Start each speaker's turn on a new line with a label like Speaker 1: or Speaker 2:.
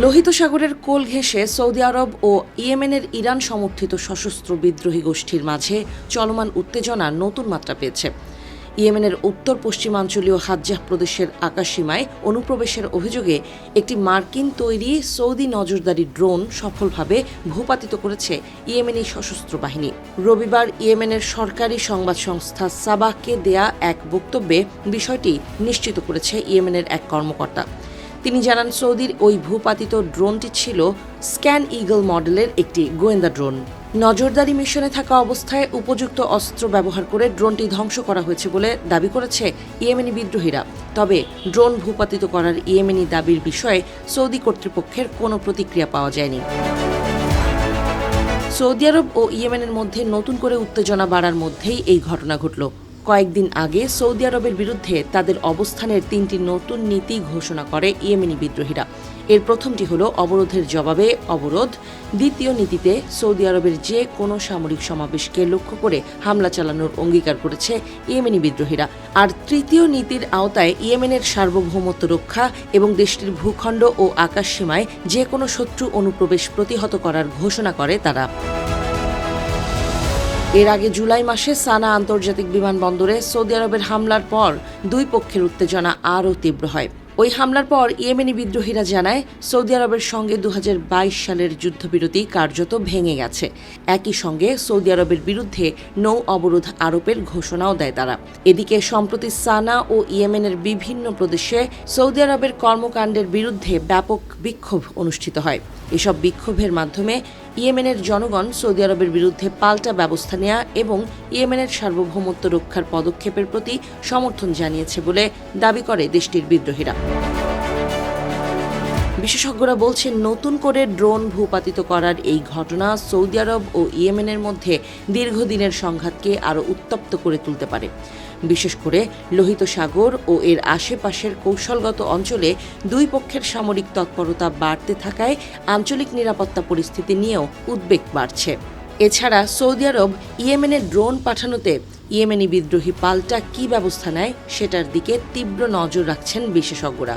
Speaker 1: লোহিত সাগরের কোল ঘেঁষে সৌদি আরব ও ইয়েমেনের ইরান সমর্থিত সশস্ত্র বিদ্রোহী গোষ্ঠীর মাঝে চলমান উত্তেজনা নতুন মাত্রা পেয়েছে। ইয়েমেনের উত্তর পশ্চিমাঞ্চলীয় হাজ্জাহ প্রদেশের আকাশসীমায় অনুপ্রবেশের অভিযোগে একটি মার্কিন তৈরি সৌদি নজরদারি ড্রোন সফলভাবে ভূপাতিত করেছে ইয়েমেনি সশস্ত্র বাহিনী। রবিবার ইয়েমেনের সরকারি সংবাদ সংস্থা সাবাহকে দেয়া এক বক্তব্যে বিষয়টি নিশ্চিত করেছে ইয়েমেনের এক কর্মকর্তা। তিনি জানান, সৌদির ওই ভূপাতিত ড্রোনটি ছিল স্ক্যান ইগল মডেলের একটি গোয়েন্দা ড্রোন। নজরদারি মিশনে থাকা অবস্থায় উপযুক্ত অস্ত্র ব্যবহার করে ড্রোনটি ধ্বংস করা হয়েছে বলে দাবি করেছে ইয়েমেনি বিদ্রোহীরা। তবে ড্রোন ভূপাতিত করার ইয়েমেনি দাবির বিষয়ে সৌদি কর্তৃপক্ষের কোনো প্রতিক্রিয়া পাওয়া যায়নি। সৌদি আরব ও ইয়েমেনের মধ্যে নতুন করে উত্তেজনা বাড়ার মধ্যেই এই ঘটনা ঘটল। কয়েকদিন আগে সৌদি আরবের বিরুদ্ধে তাদের অবস্থানের 3টি নতুন নীতি ঘোষণা করে ইয়েমেনি বিদ্রোহীরা। এর প্রথমটি হলো অবরোধের জবাবে অবরোধ। দ্বিতীয় নীতিতে সৌদি আরবের যে কোনো সামরিক সমাবেশকে লক্ষ্য করে হামলা চালানোর অঙ্গীকার করেছে ইয়েমেনি বিদ্রোহীরা। আর তৃতীয় নীতির আওতায় ইয়েমেনের সার্বভৌমত্ব রক্ষা এবং দেশটির ভূখণ্ড ও আকাশসীমায় যে কোনো শত্রু অনুপ্রবেশ প্রতিহত করার ঘোষণা করে তারা। এর আগে জুলাই মাসে সানা আন্তর্জাতিক বিমানবন্দরে সৌদি আরবের হামলার পর দুই পক্ষের উত্তেজনা আরও তীব্র হয়। ওই হামলার পর ইয়েমেনি বিদ্রোহীরা জানায়, সৌদি আরবের সঙ্গে 2022 সালের যুদ্ধবিরতি কার্যত ভেঙে গেছে। একই সঙ্গে সৌদি আরবের বিরুদ্ধে নৌ অবরোধ আরোপের ঘোষণাও দেয় তারা। এদিকে সম্প্রতি সানা ও ইয়েমেনের বিভিন্ন প্রদেশে সৌদি আরবের কর্মকাণ্ডের বিরুদ্ধে ব্যাপক বিক্ষোভ অনুষ্ঠিত হয়। এসব বিক্ষোভের মাধ্যমে ইয়েমেনের জনগণ সৌদি আরবের বিরুদ্ধে পাল্টা ব্যবস্থা নেওয়া এবং ইয়েমেনের সার্বভৌমত্ব রক্ষার পদক্ষেপের প্রতি সমর্থন জানিয়েছে বলে দাবি করে দেশটির বিদ্রোহীরা। বিশেষজ্ঞরা বলছেন, নতুন করে ড্রোন ভূপাতিত করার এই ঘটনা সৌদি আরব ও ইয়েমেনের মধ্যে দীর্ঘদিনের সংঘাতকে আরও উত্তপ্ত করে তুলতে পারে। বিশেষ করে লোহিত সাগর ও এর আশেপাশের কৌশলগত অঞ্চলে দুই পক্ষের সামরিক তৎপরতা বাড়তে থাকায় আঞ্চলিক নিরাপত্তা পরিস্থিতি নিয়েও উদ্বেগ বাড়ছে। এছাড়া সৌদি আরব ইয়েমেনে ড্রোন পাঠানোতে ইয়েমেনি বিদ্রোহী পাল্টা কী ব্যবস্থা নেয় সেটার দিকে তীব্র নজর রাখছেন বিশেষজ্ঞরা।